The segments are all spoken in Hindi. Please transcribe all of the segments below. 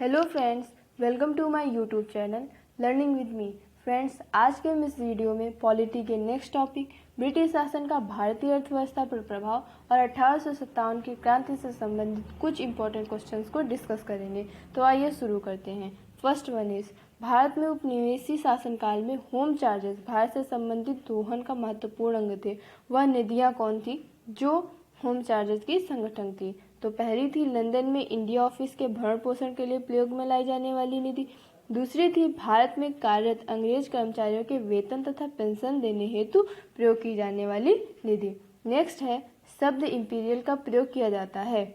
Hello friends, welcome to my YouTube channel learning with me. Friends, आज के हम इस वीडियो में पॉलिटी के नेक्स्ट टॉपिक ब्रिटिश शासन का भारतीय अर्थव्यवस्था पर प्रभाव और 1857 की क्रांति से संबंधित कुछ इंपॉर्टेंट क्वेश्चंस को डिस्कस करेंगे। तो आइए शुरू करते हैं। फर्स्ट वन इज, भारत में उपनिवेशी शासनकाल में होम चार्जेस भारत से संबंधित दोहन का महत्वपूर्ण अंग थे। वह निधियाँ कौन थी जो होम चार्जेस की संगठन थी? तो पहली थी लंदन में इंडिया ऑफिस के भरण पोषण के लिए प्रयोग में लाई जाने वाली निधि। दूसरी थी भारत में कार्यरत अंग्रेज कर्मचारियों के वेतन तथा पेंशन देने हेतु प्रयोग की जाने वाली निधि। नेक्स्ट है, शब्द इंपीरियल का प्रयोग किया जाता है।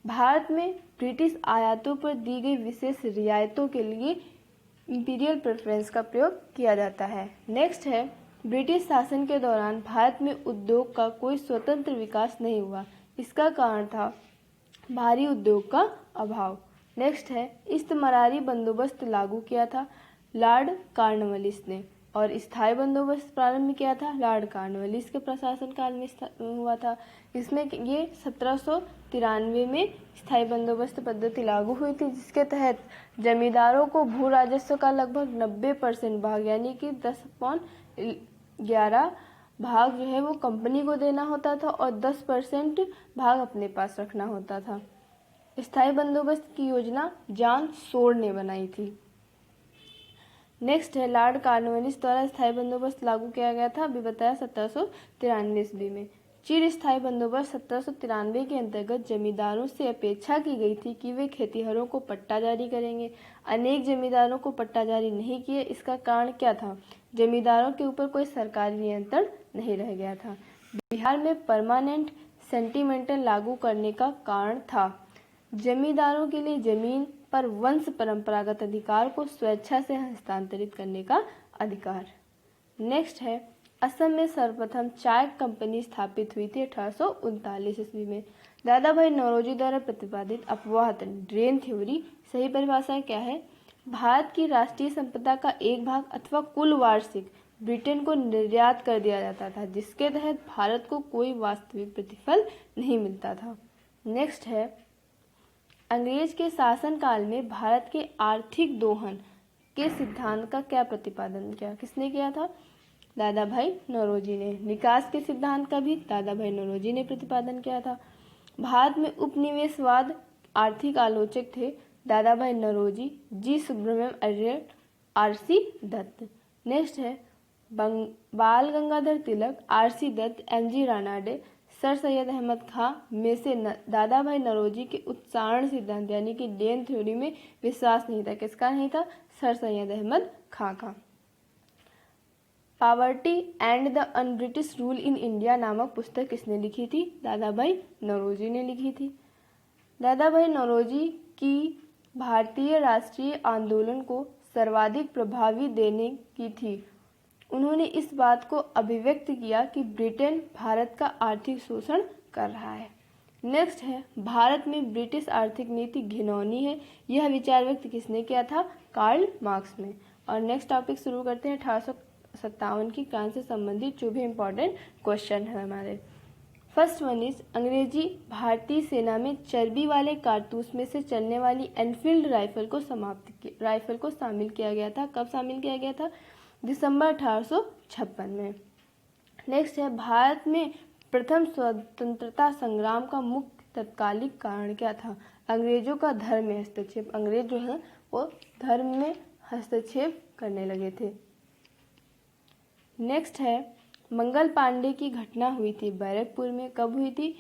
भारत में ब्रिटिश आयातों पर दी गई विशेष रियायतों के लिए इंपीरियल प्रेफरेंस का प्रयोग किया जाता है। नेक्स्ट है, ब्रिटिश शासन के दौरान भारत में उद्योग का कोई स्वतंत्र विकास नहीं हुआ। इसका कारण था भारी उद्योग का अभाव। नेक्स्ट है, इस्तमरारी बंदोबस्त लागू किया था लॉर्ड कॉर्नवालिस ने, और स्थायी बंदोबस्त प्रारंभ किया था लॉर्ड कॉर्नवालिस के प्रशासन काल में हुआ था। इसमें ये 1793 में स्थायी बंदोबस्त पद्धति लागू हुई थी, जिसके तहत जमींदारों को भू राजस्व का लगभग 90% भाग यानी कि 10/11 भाग जो है वो कंपनी को देना होता था और 10% भाग अपने पास रखना होता था। स्थायी बंदोबस्त की योजना जॉन सोर ने बनाई थी। नेक्स्ट है, लॉर्ड कॉर्नवालिस द्वारा स्थायी बंदोबस्त लागू किया गया था, अभी बताया 1793 ईस्वी में। चिर स्थायी बंदोबस्त 1793 के अंतर्गत जमींदारों से अपेक्षा की गई थी कि वे खेतीहरों को पट्टा जारी करेंगे। अनेक जमींदारों को पट्टा जारी नहीं किए। इसका कारण क्या था? जमींदारों के ऊपर कोई सरकारी नियंत्रण नहीं रह गया था। बिहार में परमानेंट सेंटिमेंटल लागू करने का कारण था जमींदारों के लिए जमीन पर वंश परंपरागत अधिकार को स्वेच्छा से हस्तांतरित करने का अधिकार। नेक्स्ट है, असम में सर्वप्रथम चाय कंपनी स्थापित हुई थी 1839 ईस्वी में। दादा भाई नौरोजी द्वारा प्रतिपादित अपवाह ड्रेन थ्योरी सही परिभाषा क्या है? भारत की राष्ट्रीय संपदा का एक भाग अथवा कुल वार्षिक ब्रिटेन को निर्यात कर दिया जाता था, जिसके तहत भारत को कोई वास्तविक प्रतिफल नहीं मिलता था। नेक्स्ट है, अंग्रेज के शासनकाल में भारत के आर्थिक दोहन के सिद्धांत का क्या प्रतिपादन किया? किसने किया था? दादा भाई नौरोजी ने। विकास के सिद्धांत का भी दादा भाई नौरोजी ने प्रतिपादन किया था। भारत में उपनिवेशवाद आर्थिक आलोचक थे Dadabhai Naoroji, G Subramania Iyer, RC. Dutt. Next है, Bal Gangadhar Tilak, RC. Dutt, MG. Ranade, sir Syed Ahmed Khan में से दादा भाई नौरोजी के उच्चारण सिद्धांत यानी कि डेन थ्योरी में विश्वास नहीं था। किसका नहीं था? सर सैयद अहमद खां का। Poverty and the un British rule in India नामक पुस्तक किसने लिखी थी? दादा भाई नौरोजी ने लिखी थी। दादा भाई नौरोजी की भारतीय राष्ट्रीय आंदोलन को सर्वाधिक प्रभावी देने की थी। उन्होंने इस बात को अभिव्यक्त किया कि ब्रिटेन भारत का आर्थिक शोषण कर रहा है। नेक्स्ट है, भारत में ब्रिटिश आर्थिक नीति घिनौनी है। यह विचार व्यक्त किसने किया था? कार्ल मार्क्स ने। और नेक्स्ट टॉपिक शुरू करते हैं 1857 की क्रांति से संबंधित जो भी इम्पोर्टेंट क्वेश्चन है हमारे। फर्स्ट वन इज, अंग्रेजी भारतीय सेना में चर्बी वाले कारतूस में से चलने वाली एनफील्ड राइफल को शामिल किया गया था। कब शामिल किया गया था? दिसंबर 1856 में। नेक्स्ट है, भारत में प्रथम स्वतंत्रता संग्राम का मुख्य तत्कालिक कारण क्या था? अंग्रेजों का धर्म में हस्तक्षेप। अंग्रेज जो है वो धर्म में हस्तक्षेप करने लगे थे। नेक्स्ट है, मंगल पांडे की घटना हुई थी बैरकपुर में। कब हुई थी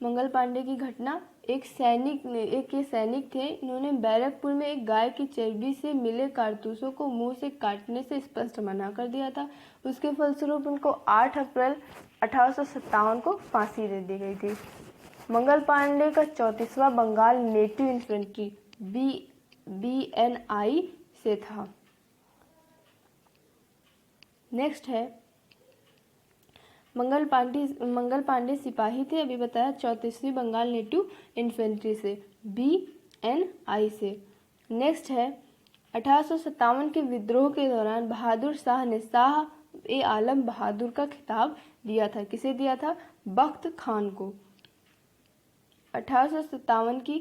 मंगल पांडे की घटना? एक सैनिक थे, इन्होंने बैरकपुर में एक गाय की चर्बी से मिले कारतूसों को मुंह से काटने से स्पष्ट मना कर दिया था। उसके फलस्वरूप उनको 8 अप्रैल 1857 को फांसी दे दी गई थी। मंगल पांडे का 34वां बंगाल नेटिव इन्फेंट्री BNI से था। नेक्स्ट है, मंगल पांडे सिपाही थे, अभी बताया 34वीं बंगाल नेटिव इन्फेंट्री से BNI से। नेक्स्ट है, 1857 के विद्रोह के दौरान बहादुर शाह ने शाह ए आलम बहादुर का खिताब दिया था। किसे दिया था? बख्त खान को। 1857 की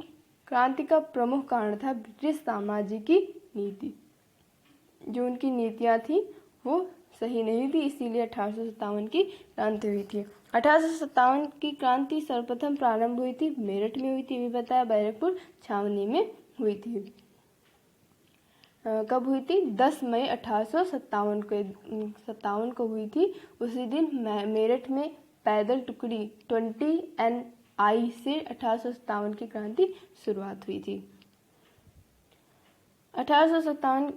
क्रांति का प्रमुख कारण था ब्रिटिश साम्राज्य की नीति। जो उनकी नीतियां थी वो सही नहीं थी, इसीलिए 1857 की क्रांति हुई थी। 1857 की क्रांति सर्वप्रथम प्रारंभ हुई थी मेरठ में हुई थी, अभी बताया, बैरकपुर छावनी में हुई थी। कब हुई थी? 10 मई 1857 को हुई थी। उसी दिन मेरठ में पैदल टुकड़ी 20 NI से 1857 की क्रांति शुरुआत हुई थी। 1857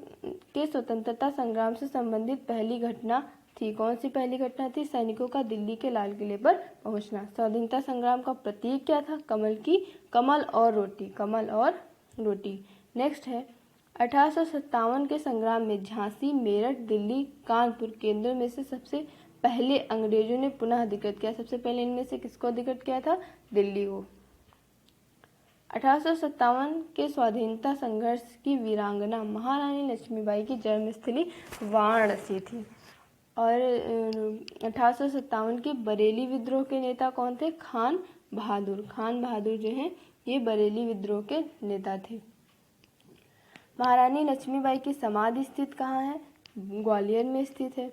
के स्वतंत्रता संग्राम से संबंधित पहली घटना थी, कौन सी पहली घटना थी? सैनिकों का दिल्ली के लाल किले पर पहुंचना। स्वाधीनता संग्राम का प्रतीक क्या था? कमल और रोटी। नेक्स्ट है 1857 के संग्राम में झांसी, मेरठ, दिल्ली, कानपुर केंद्रों में से सबसे पहले अंग्रेजों ने पुनः अधिकृत किया। सबसे पहले इनमें से किसको अधिकृत किया था? दिल्ली को। 1857 के स्वाधीनता संघर्ष की वीरांगना महारानी लक्ष्मीबाई की जन्मस्थली वाराणसी थी। और 1857 के बरेली विद्रोह के नेता कौन थे? खान बहादुर जो हैं ये बरेली विद्रोह के नेता थे। महारानी लक्ष्मीबाई की समाधि स्थित कहाँ है? ग्वालियर में स्थित है।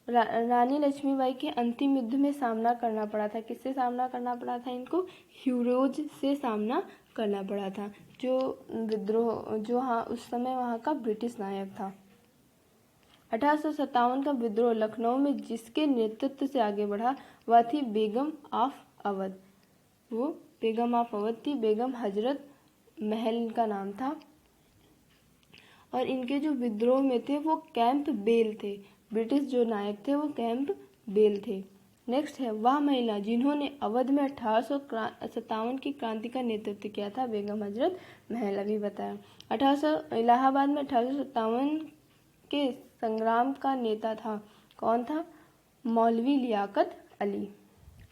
रानी लक्ष्मीबाई के अंतिम युद्ध में सामना करना पड़ा था। किससे सामना करना पड़ा था इनको? ह्यूरोज से सामना करना पड़ा था, जो विद्रोह जो उस समय वहाँ का ब्रिटिश नायक था। 1857 का विद्रोह लखनऊ में जिसके नेतृत्व से आगे बढ़ा वह थी बेगम ऑफ अवध। वो बेगम ऑफ अवध थी। बेगम हजरत महल इनका नाम था। और इनके जो विद्रोह में थे वो कैंप बेल थे। ब्रिटिश जो नायक थे वो कैंप बेल थे। नेक्स्ट है वह महिला जिन्होंने अवध में 1857 की क्रांति का नेतृत्व किया था, बेगम हजरत महल, अभी बताया। इलाहाबाद में 1857 के संग्राम का नेता था, कौन था? मौलवी लियाकत अली।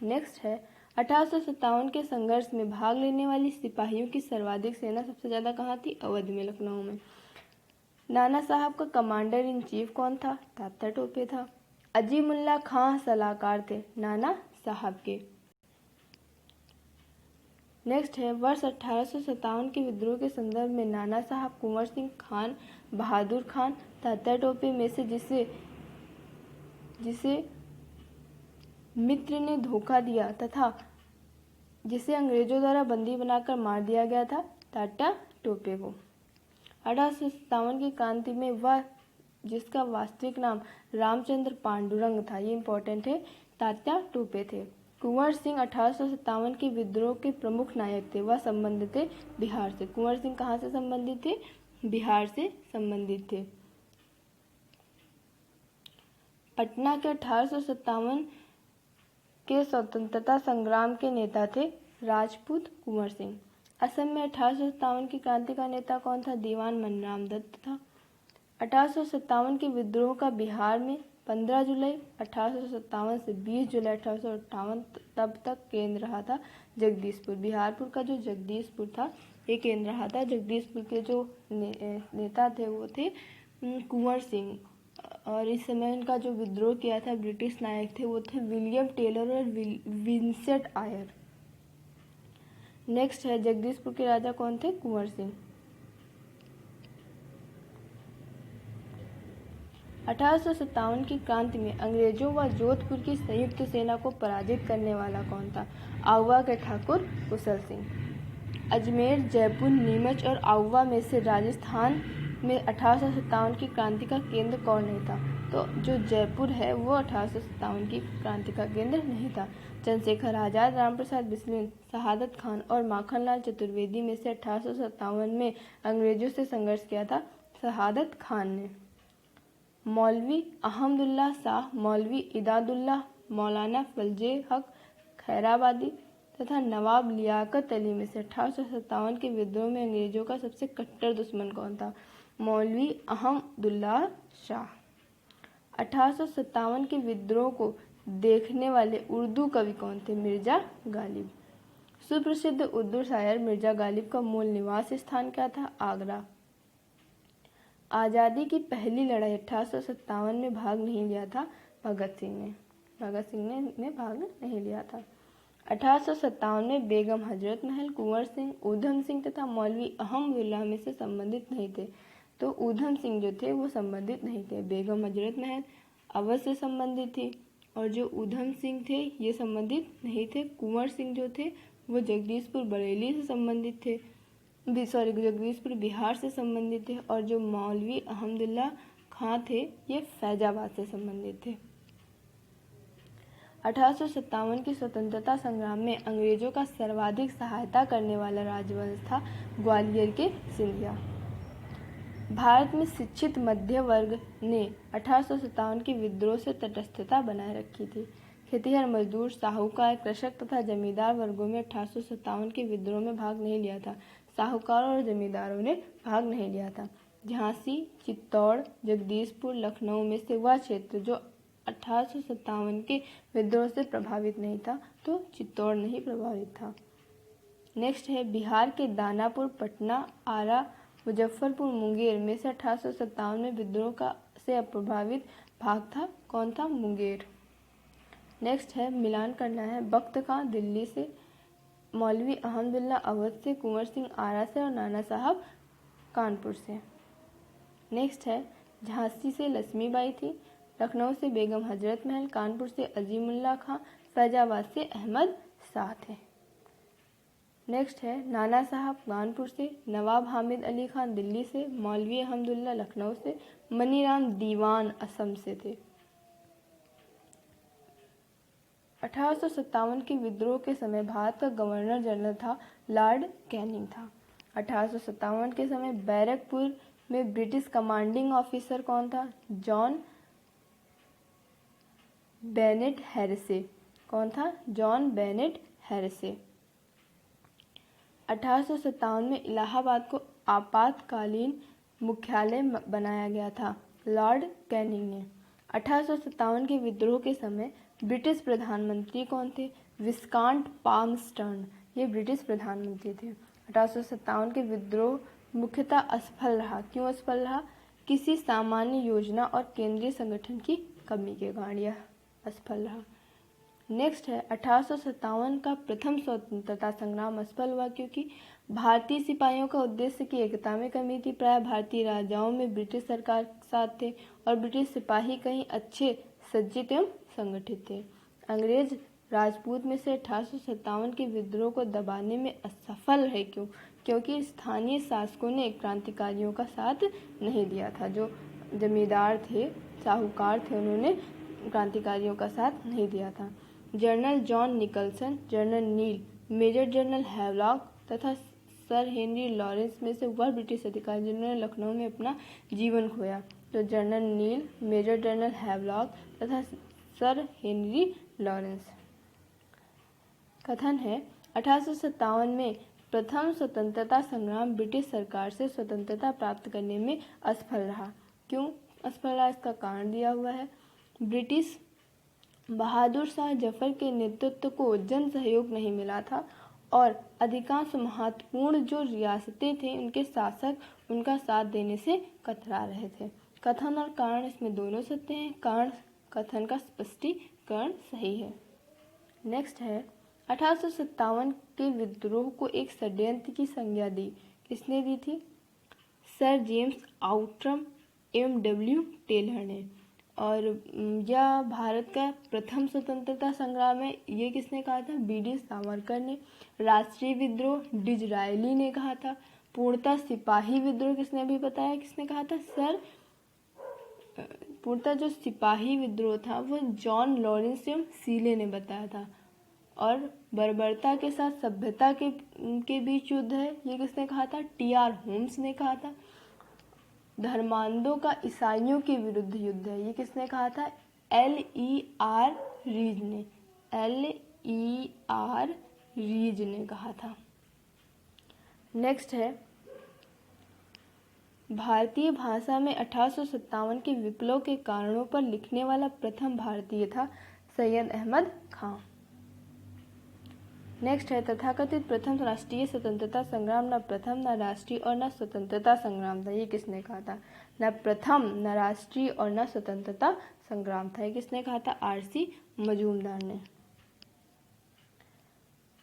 नेक्स्ट है 1857 के संघर्ष में भाग लेने वाली सिपाहियों की सर्वाधिक सेना सबसे ज्यादा कहाँ थी? अवध में, लखनऊ में। नाना साहब का कमांडर इन चीफ कौन था? तात्या टोपे था। अजीमुल्ला खां सलाहकार थे नाना साहब के। नेक्स्ट है वर्ष 1857 के विद्रोह के संदर्भ में नाना साहब, कुंवर सिंह, खान बहादुर खान, तात्या टोपे में से जिसे मित्र ने धोखा दिया तथा जिसे अंग्रेजों द्वारा बंदी बनाकर मार दिया गया था, तात्या टोपे को। 1857 की क्रांति में वह जिसका वास्तविक नाम रामचंद्र पांडुरंग था, ये इंपॉर्टेंट है, तात्या टोपे थे। कुंवर सिंह 1857 के विद्रोह के प्रमुख नायक थे। वह संबंधित थे बिहार से। कुंवर सिंह कहाँ से संबंधित थे? बिहार से संबंधित थे। पटना के 1857 के स्वतंत्रता संग्राम के नेता थे राजपूत कुंवर सिंह। असम में 1857 की क्रांति का नेता कौन था? दीवान मनराम दत्त था। 1857 के विद्रोह का बिहार में 15 जुलाई 1857 से 20 जुलाई 1858 तब तक केंद्र रहा था जगदीशपुर। बिहारपुर का जो जगदीशपुर था ये केंद्र रहा था। जगदीशपुर के जो नेता थे वो थे कुंवर सिंह। और इस समय उनका जो विद्रोह किया था ब्रिटिश नायक थे वो थे विलियम टेलर और विंसेंट आयर। नेक्स्ट है जगदीशपुर के राजा कौन थे? कुंवर सिंह। 1857 की क्रांति में अंग्रेजों व जोधपुर की संयुक्त सेना को पराजित करने वाला कौन था? आउवा के ठाकुर कुशल सिंह। अजमेर, जयपुर, नीमच और आउवा में से राजस्थान में 1857 की क्रांति का केंद्र कौन नहीं था? तो जो जयपुर है वो 1857 की क्रांति का केंद्र नहीं था। चंद्रशेखर आजाद, रामप्रसाद बिस्मिल, शहादत खान और माखनलाल चतुर्वेदी में से 1857 में अंग्रेजों से संघर्ष किया था शहादत खान ने। मौलवी अहमदुल्ला शाह, मौलवी इदादुल्ला, मौलाना फजले हक खैराबादी तथा नवाब लियाकत अली में से 1857 के विद्रोह में अंग्रेजों का सबसे कट्टर दुश्मन कौन था? मौलवी अहमदुल्ला शाह। 1857 के विद्रोह को देखने वाले उर्दू कवि कौन थे? मिर्जा गालिब। सुप्रसिद्ध उर्दू शायर मिर्जा गालिब का मूल निवास स्थान क्या था? आगरा। आज़ादी की पहली लड़ाई 1857 में भाग नहीं लिया था भगत सिंह ने। भगत सिंह ने भाग नहीं लिया था। 1857 में बेगम हजरत महल कुंवर सिंह, ऊधम सिंह तथा मौलवी अहमदुल्लाह में से संबंधित नहीं थे। तो ऊधम सिंह जो थे वो संबंधित नहीं थे। बेगम हजरत महल अवध से संबंधित थी और जो ऊधम सिंह थे ये संबंधित नहीं थे। कुंवर सिंह जो थे वो जगदीशपुर बरेली से संबंधित थे, जगदीशपुर बिहार से संबंधित थे। और जो मौलवी अहमदुल्ला खां थे ये फैजाबाद से संबंधित थे। 1857 की स्वतंत्रता संग्राम में अंग्रेजों का सर्वाधिक सहायता करने वाला राजवंश था ग्वालियर के सिंधिया। भारत में शिक्षित मध्य वर्ग ने 1857 के विद्रोह से तटस्थता बनाए रखी थी। खेतिहर मजदूर, साहूकार, कृषक तथा जमींदार वर्गों में 1857 के विद्रोह में भाग नहीं लिया था। साहूकारों और जमींदारों ने भाग नहीं लिया था। झांसी, चित्तौड़, जगदीशपुर, लखनऊ में से वह क्षेत्र जो 1857 के विद्रोह से प्रभावित नहीं था, तो चित्तौड़ नहीं प्रभावित था। नेक्स्ट है बिहार के दानापुर, पटना, आरा, मुजफ्फरपुर, मुंगेर में से 1857 में विद्रोह का से अप्रभावित भाग था। कौन था? मुंगेर। नेक्स्ट है मिलान करना है। बख्त खां दिल्ली से, मौलवी अहमदुल्ला अवध से, कुंवर सिंह आरा से और नाना साहब कानपुर से। नेक्स्ट है झांसी से लक्ष्मीबाई थी, लखनऊ से बेगम हजरत महल, कानपुर से अजीमुल्ला खां, फैजाबाद से अहमद शाह थे। नेक्स्ट है नाना साहब कानपुर से, नवाब हामिद अली खान दिल्ली से, मौलवी अहमदुल्ला लखनऊ से, मनीराम दीवान असम से थे। 1857 के विद्रोह के समय भारत का गवर्नर जनरल था लॉर्ड कैनिंग था। 1857 के समय बैरकपुर में ब्रिटिश कमांडिंग ऑफिसर कौन था? जॉन बेनेट हैरिसे। कौन था? John Bennett हैरिसे। 1857 में इलाहाबाद को आपातकालीन मुख्यालय बनाया गया था लॉर्ड कैनिंग ने। 1857 के विद्रोह के समय ब्रिटिश प्रधानमंत्री कौन थे? विस्काउंट पाल्मस्टर्न, ये ब्रिटिश प्रधानमंत्री थे। 1857 के विद्रोह मुख्यतः असफल रहा। क्यों असफल रहा? किसी सामान्य योजना और केंद्रीय संगठन की कमी के कारण यह असफल रहा। नेक्स्ट है 1857 का प्रथम स्वतंत्रता संग्राम असफल हुआ क्योंकि भारतीय सिपाहियों का उद्देश्य की एकता में कमी थी। प्राय भारतीय राजाओं में ब्रिटिश सरकार के साथ थे और ब्रिटिश सिपाही कहीं अच्छे सज्जित एवं संगठित थे। अंग्रेज राजपूत में से 1857 के विद्रोह को दबाने में असफल रहे। क्यों? क्योंकि स्थानीय शासकों ने क्रांतिकारियों का साथ नहीं दिया था। जो जमींदार थे, साहूकार थे, उन्होंने क्रांतिकारियों का साथ नहीं दिया था। जनरल जॉन निकलसन, जनरल नील, मेजर जनरल हैवलॉक तथा सर हेनरी लॉरेंस में से वह ब्रिटिश अधिकारी जिन्होंने लखनऊ में अपना जीवन खोया। तो जनरल नील, मेजर जनरल हैवलॉक तथा सर हेनरी लॉरेंस। कथन है 1857 में प्रथम स्वतंत्रता संग्राम ब्रिटिश सरकार से स्वतंत्रता प्राप्त करने में असफल रहा। क्यों असफल रहा? इसका कारण दिया हुआ है। ब्रिटिश बहादुर शाह जफर के नेतृत्व को जन सहयोग नहीं मिला था और अधिकांश महत्वपूर्ण जो रियासतें थे उनके शासक उनका साथ देने से कतरा रहे थे। कथन और कारण इसमें दोनों सत्य हैं। कारण कथन का स्पष्टीकरण सही है। नेक्स्ट है 1857 के विद्रोह को एक षड्यंत्र की संज्ञा दी। किसने दी थी? सर जेम्स आउट्रम एवं डब्ल्यू टेलर ने। और यह भारत का प्रथम स्वतंत्रता संग्राम है, ये किसने कहा था? बी.डी. सावरकर ने। राष्ट्रीय विद्रोह डिज़रायली ने कहा था। पूर्णतः सिपाही विद्रोह किसने भी बताया, किसने कहा था? पूर्णतः जो सिपाही विद्रोह था वो जॉन लॉरेंस एवं सीले ने बताया था। और बर्बरता के साथ सभ्यता के बीच युद्ध है, ये किसने कहा था? टी.आर. होम्स ने कहा था। धर्मांधों का ईसाइयों के विरुद्ध युद्ध है, ये किसने कहा था? L.E.R. रीज ने। L.E.R. रीज ने कहा था। नेक्स्ट है भारतीय भाषा में 1857 के विप्लव के कारणों पर लिखने वाला प्रथम भारतीय था सैयद अहमद खां। नेक्स्ट है तथाकथित प्रथम राष्ट्रीय स्वतंत्रता संग्राम न प्रथम, न राष्ट्रीय और न स्वतंत्रता संग्राम था। ये किसने कहा था? न प्रथम, न राष्ट्रीय और न स्वतंत्रता संग्राम था। ये किसने कहा था? R.C. मजूमदार ने।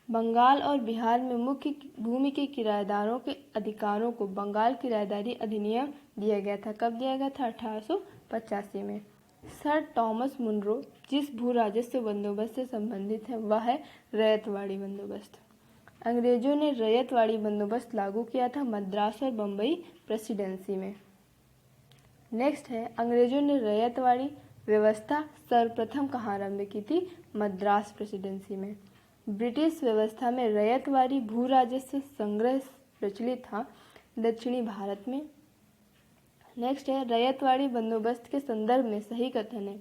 बंगाल और बिहार में मुख्य भूमि के किराएदारों के अधिकारों को बंगाल किराएदारी अधिनियम दिया गया था। कब दिया गया था? 1885 में। सर टॉमस मुनरो जिस भू राजस्व बंदोबस्त से संबंधित है वह है रैयतवाड़ी बंदोबस्त। अंग्रेजों ने रैयतवाड़ी बंदोबस्त लागू किया था मद्रास और बम्बई प्रेसिडेंसी में। नेक्स्ट है, अंग्रेजों ने रैयतवाड़ी व्यवस्था सर्वप्रथम कहाँ आरंभ की थी? मद्रास प्रेसिडेंसी में। ब्रिटिश व्यवस्था में रैयतवाड़ी भू राजस्व संग्रह प्रचलित था दक्षिणी भारत में। नेक्स्ट है, रैयतवाड़ी बंदोबस्त के संदर्भ में सही कथन है।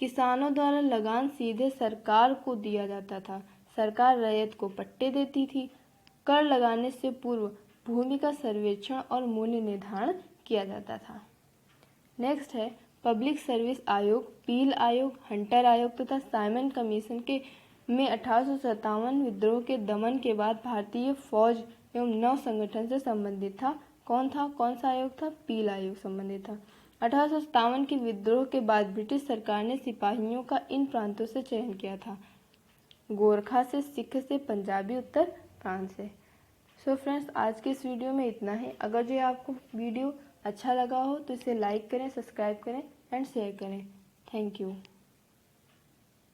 किसानों द्वारा लगान सीधे सरकार को दिया जाता था। सरकार रैयत को पट्टे देती थी। कर लगाने से पूर्व भूमि का सर्वेक्षण और मूल्य निर्धारण किया जाता था। नेक्स्ट है, पब्लिक सर्विस आयोग, पील आयोग, हंटर आयोग तथा साइमन कमीशन के में 1857 विद्रोह के दमन के बाद भारतीय फौज एवं नौ संगठन से संबंधित था। कौन सा आयोग था? पील आयोग संबंधित था। 1857 के विद्रोह के बाद ब्रिटिश सरकार ने सिपाहियों का इन प्रांतों से चयन किया था, गोरखा से, सिख से, पंजाबी उत्तर प्रांत से। सो फ्रेंड्स, आज के इस वीडियो में इतना ही। अगर जो आपको वीडियो अच्छा लगा हो तो इसे लाइक करें, सब्सक्राइब करें एंड शेयर करें। Thank you.